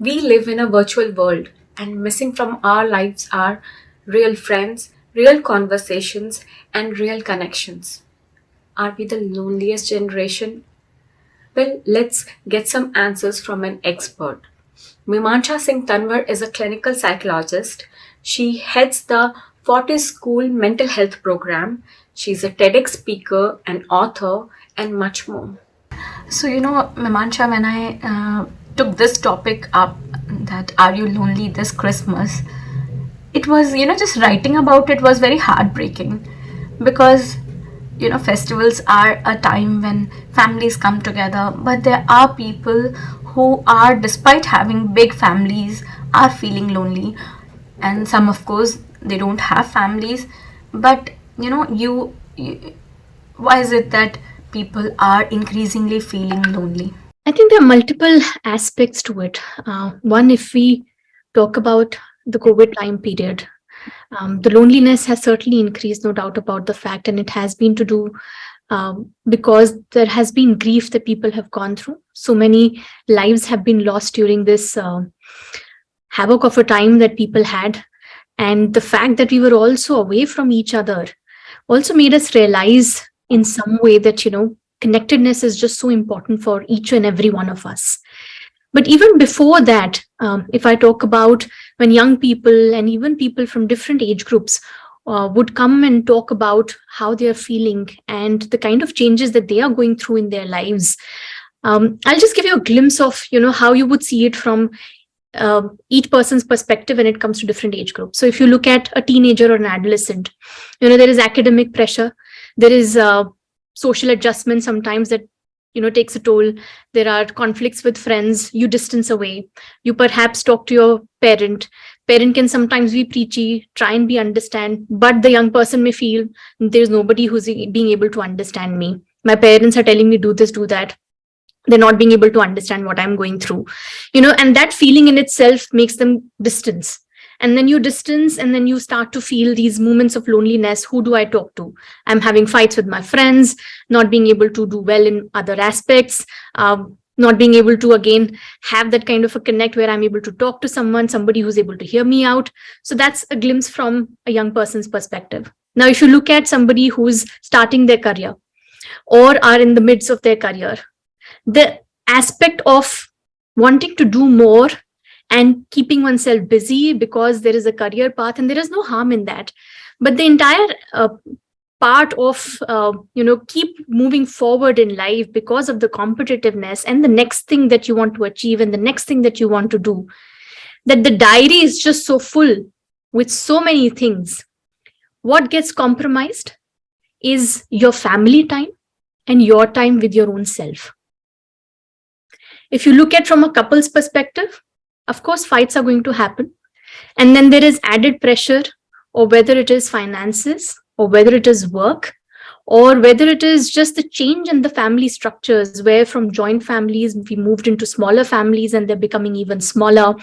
We live in a virtual world, and missing from our lives are real friends, real conversations, and real connections. Are we the loneliest generation? Well, let's get some answers from an expert. Mimansha Singh Tanwar is a clinical psychologist. She heads the Fortis School Mental Health Program. She's a TEDx speaker, an author, and much more. So, Mimansha, when I took this topic up, that are you lonely this Christmas, it was, just writing about it was very heartbreaking because, festivals are a time when families come together, but there are people who are, despite having big families, are feeling lonely. And some, of course, they don't have families, but, you why is it that people are increasingly feeling lonely? I think there are multiple aspects to it. One, if we talk about the COVID time period, the loneliness has certainly increased, no doubt about the fact, and it has been to do because there has been grief that people have gone through. So many lives have been lost during this havoc of a time that people had. And the fact that we were also away from each other also made us realize in some way that, connectedness is just so important for each and every one of us. But even before that, if I talk about when young people and even people from different age groups would come and talk about how they are feeling and the kind of changes that they are going through in their lives, I'll just give you a glimpse of how you would see it from each person's perspective when it comes to different age groups. So if you look at a teenager or an adolescent, there is academic pressure, there is social adjustment sometimes that takes a toll. There are conflicts with friends, you distance away, you perhaps talk to your parent can sometimes be preachy, try and be understand, but the young person may feel there's nobody who's being able to understand me. My parents are telling me do this, do that, they're not being able to understand what I'm going through, and that feeling in itself makes them distance. And then you distance and then you start to feel these moments of loneliness. Who do I talk to? I'm having fights with my friends, not being able to do well in other aspects, not being able to again have that kind of a connect where I'm able to talk to somebody who's able to hear me out. So that's a glimpse from a young person's perspective. Now if you look at somebody who's starting their career or are in the midst of their career, the aspect of wanting to do more and keeping oneself busy because there is a career path, and there is no harm in that, but the entire part of keep moving forward in life because of the competitiveness and the next thing that you want to achieve and the next thing that you want to do, that the diary is just so full with so many things. What gets compromised is your family time and your time with your own self. If you look at from a couple's perspective, of course, fights are going to happen. And then there is added pressure, or whether it is finances, or whether it is work, or whether it is just the change in the family structures, where from joint families, we moved into smaller families and they're becoming even smaller.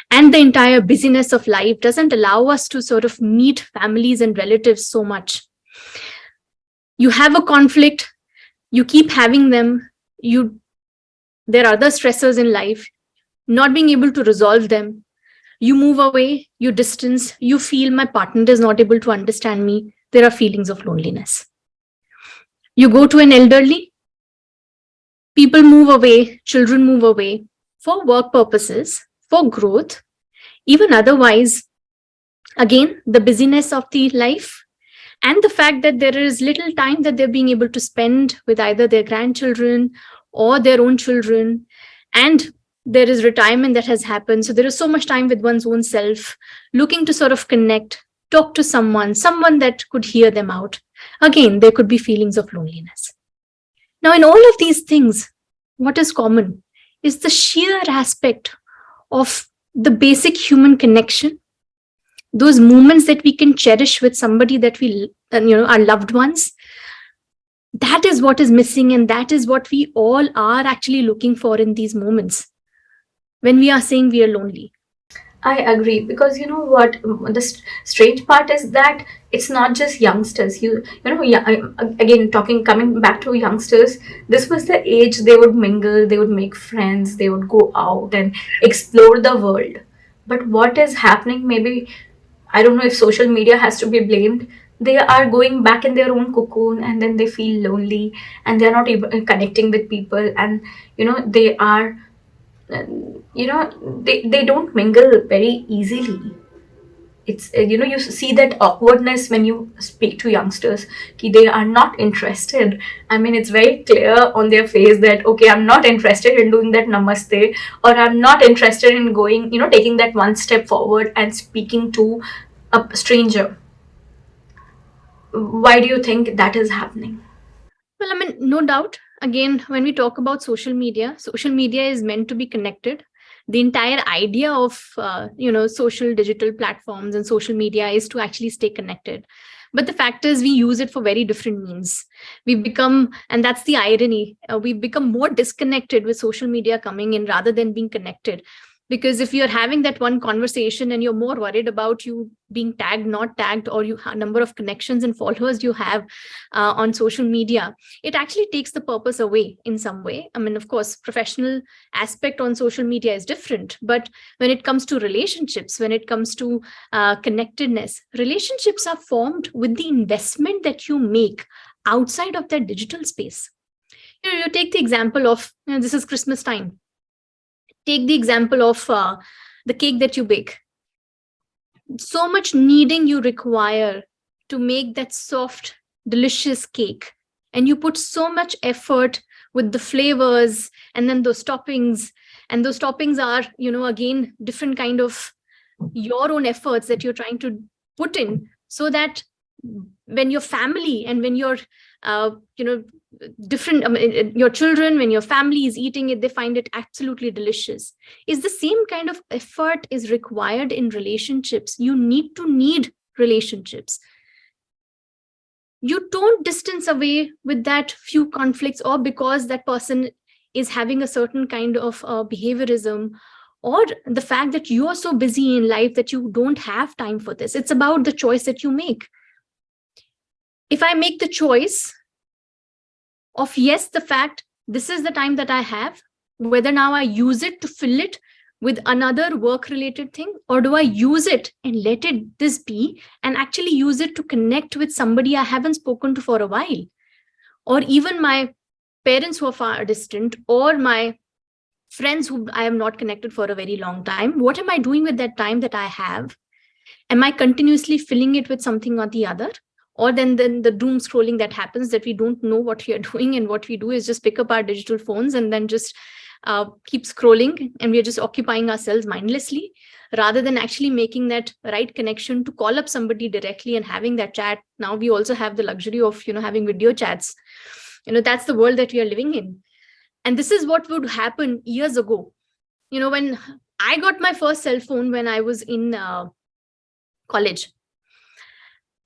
And the entire busyness of life doesn't allow us to sort of meet families and relatives so much. You have a conflict, you keep having them, there are other stressors in life, not being able to resolve them, you move away, you distance, you feel my partner is not able to understand me, there are feelings of loneliness. You go to an elderly, people move away, children move away for work purposes, for growth, even otherwise, again, the busyness of the life and the fact that there is little time that they're being able to spend with either their grandchildren or their own children, and there is retirement that has happened. So there is so much time with one's own self, looking to sort of connect, talk to someone that could hear them out. Again, there could be feelings of loneliness. Now, in all of these things, what is common is the sheer aspect of the basic human connection, those moments that we can cherish with somebody that we, our loved ones. That is what is missing, and that is what we all are actually looking for in these moments when we are saying we are lonely. I agree, because you know what, the strange part is that it's not just youngsters. You know, yeah, again, talking, coming back to youngsters, this was the age they would mingle, they would make friends, they would go out and explore the world. But what is happening? Maybe, I don't know if social media has to be blamed. They are going back in their own cocoon, and then they feel lonely, and they are not even connecting with people, and they are, they don't mingle very easily. It's you see that awkwardness when you speak to youngsters, ki they are not interested. I mean, it's very clear on their face that, okay, I'm not interested in doing that namaste, or I'm not interested in going, taking that one step forward and speaking to a stranger. Why do you think that is happening? Well, I mean, no doubt. Again, when we talk about social media is meant to be connected. The entire idea of social digital platforms and social media is to actually stay connected. But the fact is, we use it for very different means. We become, and that's the irony, we become more disconnected with social media coming in rather than being connected. Because if you're having that one conversation and you're more worried about you being tagged, not tagged, or you number of connections and followers you have on social media, it actually takes the purpose away in some way. I mean, of course, professional aspect on social media is different, but when it comes to relationships, when it comes to connectedness, relationships are formed with the investment that you make outside of that digital space. You take the example of, this is Christmas time. Take the example of the cake that you bake. So much kneading you require to make that soft, delicious cake. And you put so much effort with the flavors and then those toppings. And those toppings are, again, different kind of your own efforts that you're trying to put in, so that when your family and when your different your children, when your family is eating it, they find it absolutely delicious. Is the same kind of effort is required in relationships. You need relationships. You don't distance away with that few conflicts, or because that person is having a certain kind of behaviorism, or the fact that you are so busy in life that you don't have time for this. It's about the choice that you make. If I make the choice of, yes, the fact this is the time that I have, whether now I use it to fill it with another work related thing, or do I use it and let it this be and actually use it to connect with somebody I haven't spoken to for a while, or even my parents who are far distant, or my friends who I am not connected for a very long time. What am I doing with that time that I have? Am I continuously filling it with something or the other? Or then the doom scrolling that happens, that we don't know what we are doing, and what we do is just pick up our digital phones and then just keep scrolling, and we are just occupying ourselves mindlessly, rather than actually making that right connection to call up somebody directly and having that chat. Now we also have the luxury of having video chats. That's the world that we are living in. And this is what would happen years ago. When I got my first cell phone when I was in college,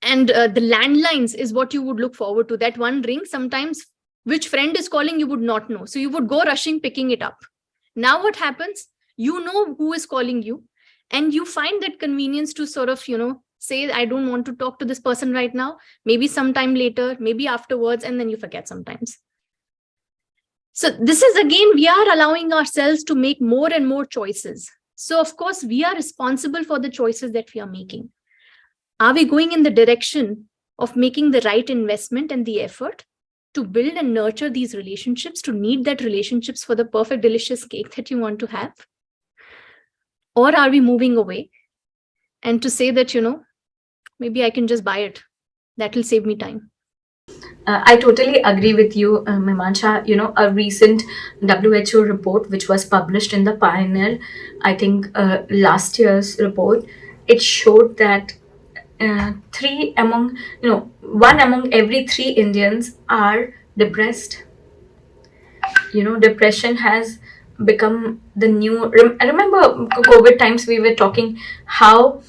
and the landlines is what you would look forward to. That one ring, sometimes which friend is calling you would not know, so you would go rushing picking it up. Now what happens? You know who is calling you, and you find that convenience to sort of say, I don't want to talk to this person right now, maybe sometime later, maybe afterwards, and then you forget sometimes. So this is, again, we are allowing ourselves to make more and more choices. So of course we are responsible for the choices that we are making. Are we going in the direction of making the right investment and the effort to build and nurture these relationships, to need that relationships for the perfect, delicious cake that you want to have? Or are we moving away and to say that, maybe I can just buy it. That will save me time. I totally agree with you, Mimansha. A recent WHO report, which was published in the Pioneer, I think last year's report, it showed that one among every three Indians are depressed. Depression has become the new. I remember COVID times, we were talking how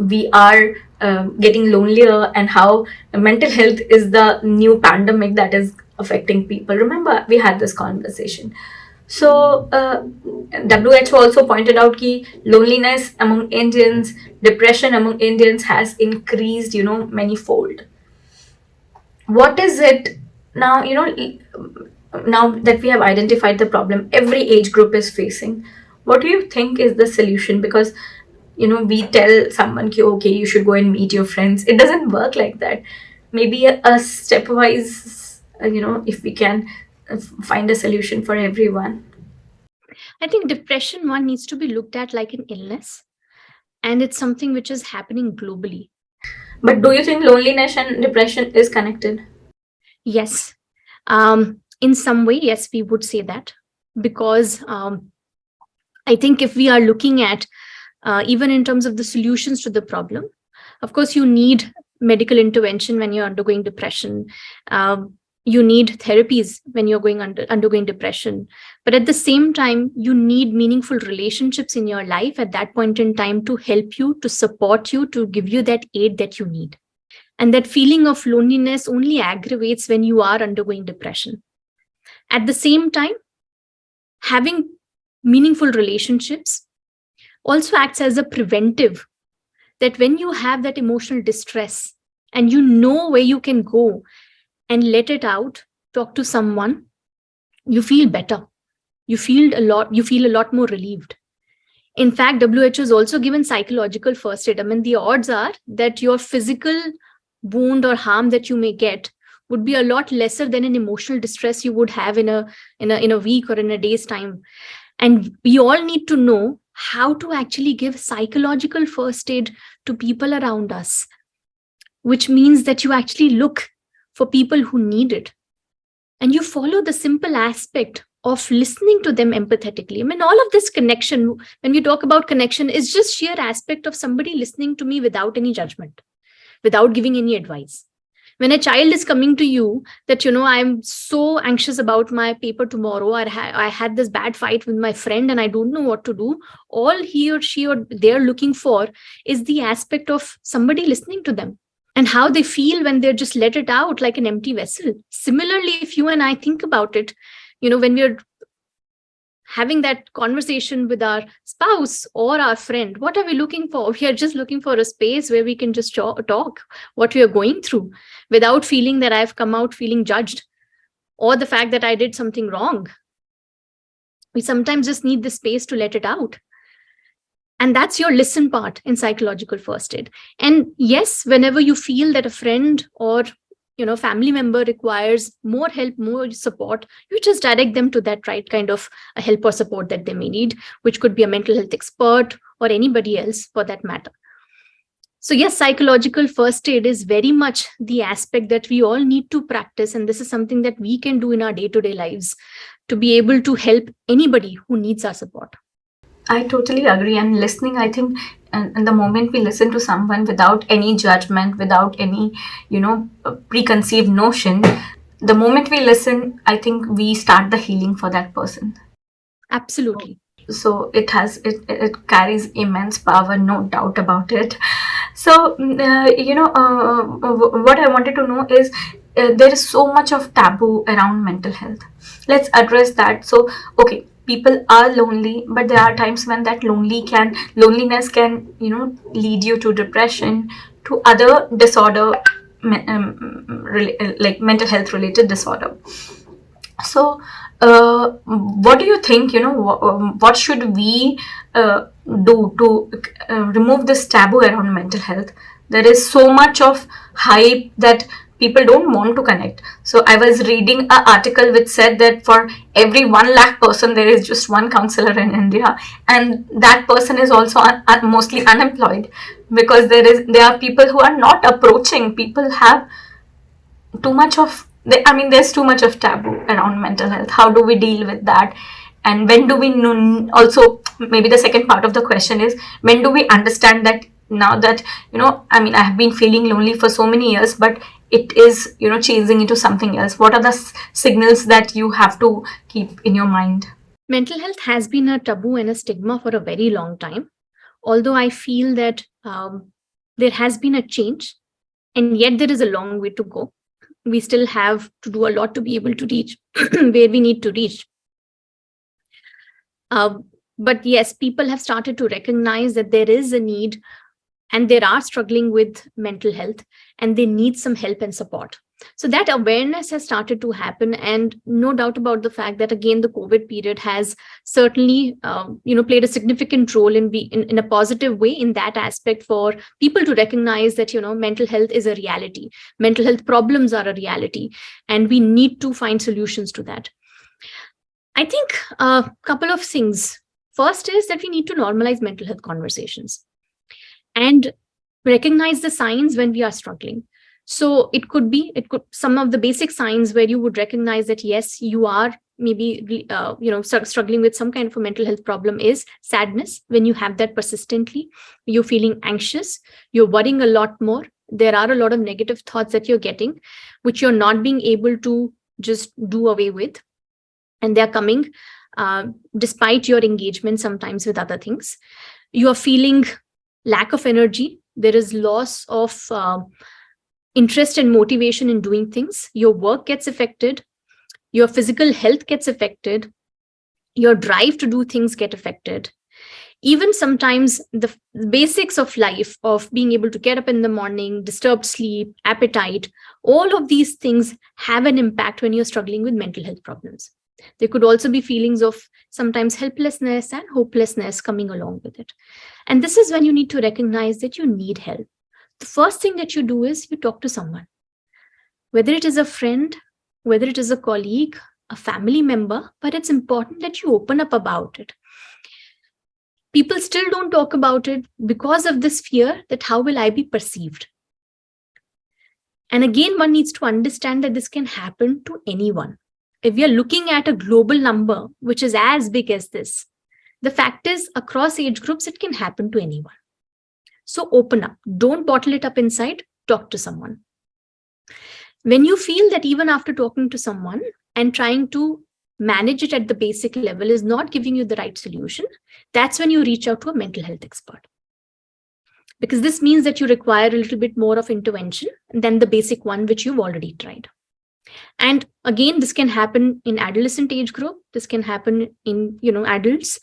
we are getting lonelier, and how mental health is the new pandemic that is affecting people. Remember, we had this conversation. So WHO also pointed out that loneliness among Indians, depression among Indians has increased, many-fold. What is it now, now that we have identified the problem every age group is facing? What do you think is the solution? Because, we tell someone, okay, you should go and meet your friends. It doesn't work like that. Maybe a stepwise, if we can find a solution for everyone. I think depression, one, needs to be looked at like an illness, and it's something which is happening globally. But do you think loneliness and depression is connected? Yes. In some way, yes, we would say that, because I think if we are looking at, even in terms of the solutions to the problem, of course, you need medical intervention when you're undergoing depression. You need therapies when you're undergoing depression. But at the same time, you need meaningful relationships in your life at that point in time to help you, to support you, to give you that aid that you need. And that feeling of loneliness only aggravates when you are undergoing depression. At the same time, having meaningful relationships also acts as a preventive, that when you have that emotional distress and you know where you can go and let it out, talk to someone, you feel better. You feel a lot more relieved. In fact, WHO has also given psychological first aid. I mean, the odds are that your physical wound or harm that you may get would be a lot lesser than an emotional distress you would have in a week or in a day's time. And we all need to know how to actually give psychological first aid to people around us, which means that you actually look for people who need it. And you follow the simple aspect of listening to them empathetically. I mean, all of this connection, when we talk about connection, is just sheer aspect of somebody listening to me without any judgment, without giving any advice. When a child is coming to you that, I'm so anxious about my paper tomorrow, or I had this bad fight with my friend and I don't know what to do, all he or she or they're looking for is the aspect of somebody listening to them and how they feel when they're just let it out like an empty vessel. Similarly, if you and I think about it, when we're having that conversation with our spouse or our friend, what are we looking for? We are just looking for a space where we can just talk what we are going through without feeling that I've come out feeling judged or the fact that I did something wrong. We sometimes just need the space to let it out. And that's your listen part in psychological first aid. And yes, whenever you feel that a friend or family member requires more help, more support, you just direct them to that right kind of help or support that they may need, which could be a mental health expert or anybody else for that matter. So yes, psychological first aid is very much the aspect that we all need to practice. And this is something that we can do in our day-to-day lives to be able to help anybody who needs our support. I totally agree. And listening, I think, and the moment we listen to someone without any judgment, without any, preconceived notion, the moment we listen, I think we start the healing for that person. Absolutely. So it carries immense power, no doubt about it. So, what I wanted to know is, there is so much of taboo around mental health. Let's address that. So, okay, people are lonely, but there are times when that loneliness can, lead you to depression, to other disorder, like mental health related disorder. So, what do you think, what should we do to remove this taboo around mental health? There is so much of hype that people don't want to connect. So I was reading an article which said that for every 1 lakh person, there is just one counselor in India, and that person is also mostly unemployed, because there are people who are not approaching. People have too much of, there's too much of taboo around mental health. How do we deal with that? And when do we know? Also, maybe the second part of the question is, when do we understand that now that, I have been feeling lonely for so many years, but it is, changing into something else? What are the signals that you have to keep in your mind? Mental health has been a taboo and a stigma for a very long time. Although I feel that there has been a change, and yet there is a long way to go. We still have to do a lot to be able to reach where we need to reach. But yes, people have started to recognize that there is a need and they are struggling with mental health and they need some help and support. So that awareness has started to happen, and no doubt about the fact that again the COVID period has certainly played a significant role in a positive way in that aspect, for people to recognize that mental health is a reality, mental health problems are a reality, and we need to find solutions to that. I think a couple of things. First is that we need to normalize mental health conversations and recognize the signs when we are struggling. So it could some of the basic signs where you would recognize that yes, you are maybe struggling with some kind of a mental health problem is sadness. When you have that persistently, you're feeling anxious, you're worrying a lot more, there are a lot of negative thoughts that you're getting which you're not being able to just do away with, and they're coming despite your engagement sometimes with other things. You are feeling lack of energy, there is loss of interest and motivation in doing things, your work gets affected, your physical health gets affected, your drive to do things get affected. Even sometimes the basics of life, of being able to get up in the morning, disturbed sleep, appetite, all of these things have an impact when you're struggling with mental health problems. There could also be feelings of sometimes helplessness and hopelessness coming along with it. And this is when you need to recognize that you need help. The first thing that you do is you talk to someone, whether it is a friend, whether it is a colleague, a family member, but it's important that you open up about it. People still don't talk about it because of this fear that how will I be perceived? And again, one needs to understand that this can happen to anyone. If we are looking at a global number, which is as big as this, the fact is across age groups, it can happen to anyone. So open up, don't bottle it up inside, talk to someone. When you feel that even after talking to someone and trying to manage it at the basic level is not giving you the right solution, that's when you reach out to a mental health expert. Because this means that you require a little bit more of intervention than the basic one which you've already tried. And again, this can happen in adolescent age group. This can happen in, adults.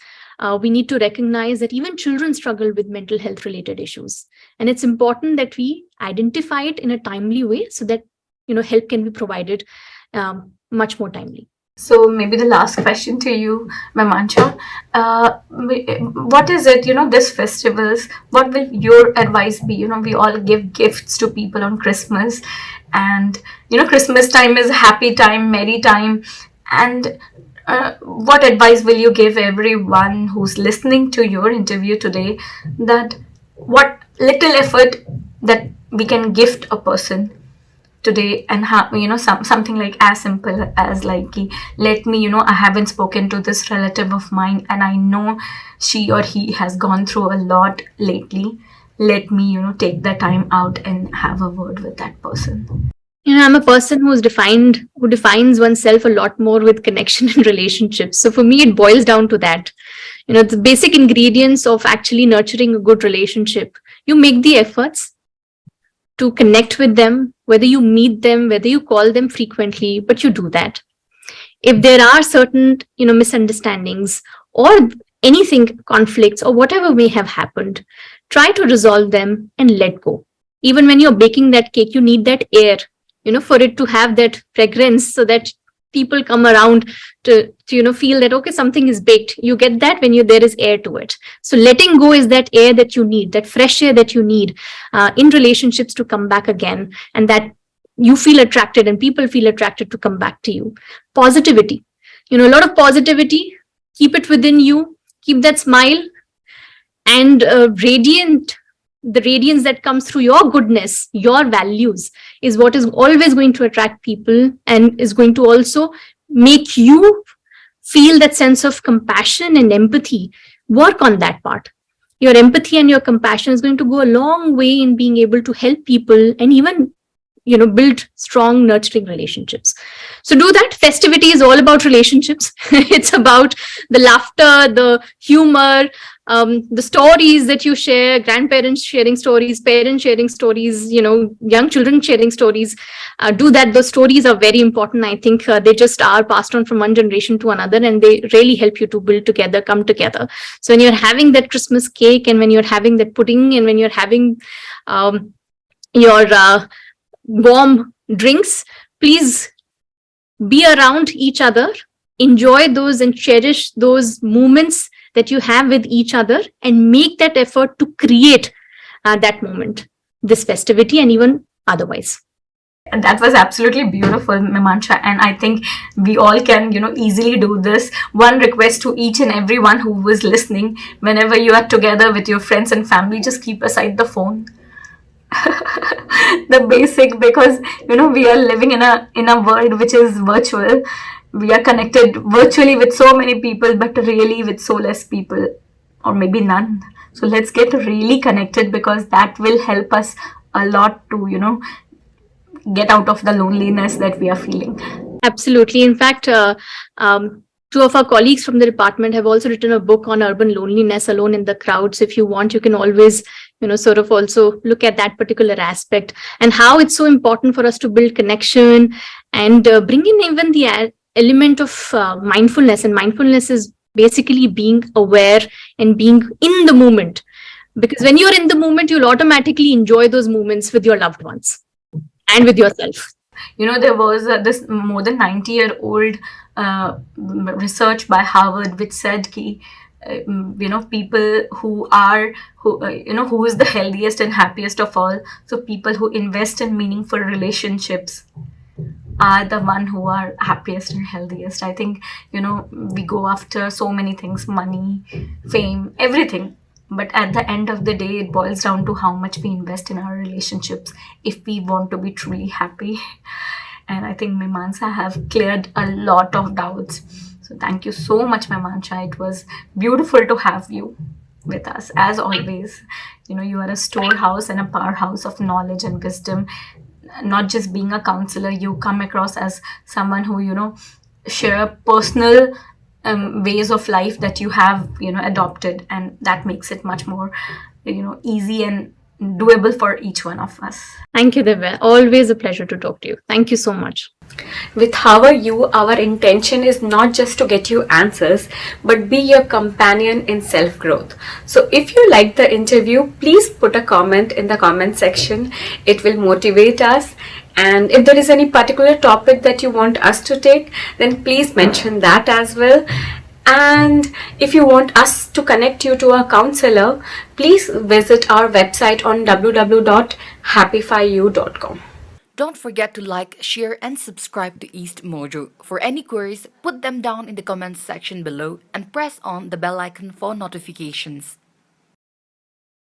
We need to recognize that even children struggle with mental health related issues. And it's important that we identify it in a timely way so that, help can be provided much more timely. So maybe the last question to you, Mamancha, what is it, this festivals, what will your advice be? We all give gifts to people on Christmas, and, Christmas time is a happy time, merry time. And what advice will you give everyone who's listening to your interview today, that what little effort that we can gift a person today, and how something like as simple as like, let me, I haven't spoken to this relative of mine and I know she or he has gone through a lot lately, let me take the time out and have a word with that person. I'm a person who defines oneself a lot more with connection and relationships. So for me, it boils down to that. The basic ingredients of actually nurturing a good relationship. You make the efforts to connect with them, whether you meet them, whether you call them frequently, but you do that. If there are certain, misunderstandings or anything, conflicts or whatever may have happened, try to resolve them and let go. Even when you're baking that cake, you need that air, for it to have that fragrance so that people come around to feel that, okay, something is baked. You get that when there is air to it. So letting go is that air that you need, that fresh air that you need in relationships to come back again, and that you feel attracted and people feel attracted to come back to you. Positivity, a lot of positivity, keep it within you, keep that smile, and the radiance that comes through your goodness, your values, is what is always going to attract people and is going to also make you feel that sense of compassion and empathy. Work on that part. Your empathy and your compassion is going to go a long way in being able to help people and even, build strong, nurturing relationships. So do that. Festivity is all about relationships. It's about the laughter, the humor, the stories that you share, grandparents sharing stories, parents sharing stories, young children sharing stories. Do that. Those stories are very important. I think they just are passed on from one generation to another, and they really help you to build together, come together. So when you're having that Christmas cake, and when you're having that pudding, and when you're having your warm drinks, please be around each other, enjoy those and cherish those moments that you have with each other, and make that effort to create that moment, this festivity, and even otherwise. And that was absolutely beautiful, Mimaansha, and I think we all can, easily do this. One request to each and everyone who was listening: whenever you are together with your friends and family, just keep aside the phone. The basic, because we are living in a world which is virtual. We are connected virtually with so many people, but really with so less people, or maybe none. So let's get really connected, because that will help us a lot to get out of the loneliness that we are feeling. Absolutely. In fact, two of our colleagues from the department have also written a book on urban loneliness, Alone in the Crowd. So if you want, you can always, sort of also look at that particular aspect, and how it's so important for us to build connection, and bring in even the element of mindfulness. And mindfulness is basically being aware and being in the moment. Because when you're in the moment, you'll automatically enjoy those moments with your loved ones and with yourself. There was this more than 90-year-old research by Harvard which said ki, people who is the healthiest and happiest of all. So people who invest in meaningful relationships are the one who are happiest and healthiest. I think, we go after so many things: money, fame, everything. But at the end of the day, it boils down to how much we invest in our relationships if we want to be truly happy. And I think Mimaansha have cleared a lot of doubts. So thank you so much, Mimaansha. It was beautiful to have you with us, as always. You are a storehouse and a powerhouse of knowledge and wisdom. Not just being a counselor, you come across as someone who, share personal ways of life that you have, adopted, and that makes it much more, easy and doable for each one of us. Thank you, Divya. Always a pleasure to talk to you. Thank you so much. With How Are You, our intention is not just to get you answers, but be your companion in self-growth. So if you like the interview, please put a comment in the comment section. It will motivate us. And if there is any particular topic that you want us to take, then please mention that as well. And if you want us to connect you to a counselor, please visit our website on www.happifyu.com. Don't forget to like, share, and subscribe to East Mojo. For any queries, put them down in the comments section below and press on the bell icon for notifications.